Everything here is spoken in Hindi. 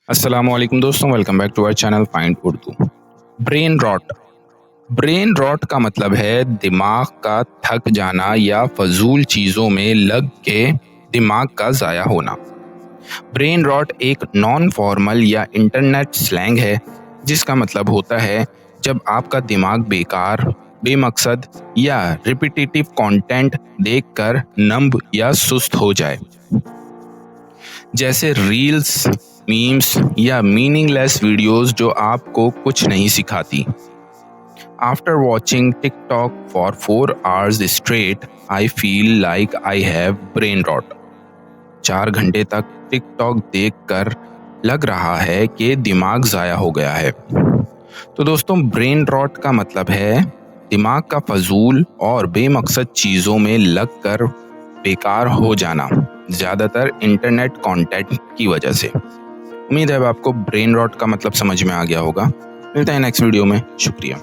अस्सलामुअलैकुम दोस्तों, welcome back to our channel find Urdu. Brain rot. Brain rot का मतलब है दिमाग का थक जाना या फजूल चीज़ों में लग के दिमाग का ज़ाया होना। ब्रेन रॉट एक नॉन फॉर्मल या इंटरनेट स्लैंग है जिसका मतलब होता है जब आपका दिमाग बेकार, बेमकसद या रिपीटेटिव कंटेंट देखकर नंब या सुस्त हो जाए, जैसे रील्स, मीम्स या मीनिंगलेस वीडियोस जो आपको कुछ नहीं सिखाती। After watching TikTok for 4 hours straight I feel like I have brain rot. 4 घंटे तक टिकटॉक देखकर लग रहा है कि दिमाग ज़ाया हो गया है। तो दोस्तों, ब्रेन रॉट का मतलब है दिमाग का फजूल और बेमकसद चीज़ों में लगकर बेकार हो जाना, ज़्यादातर इंटरनेट कंटेंट की वजह से। उम्मीद है अब आपको ब्रेन रॉट का मतलब समझ में आ गया होगा। मिलते हैं नेक्स्ट वीडियो में। शुक्रिया।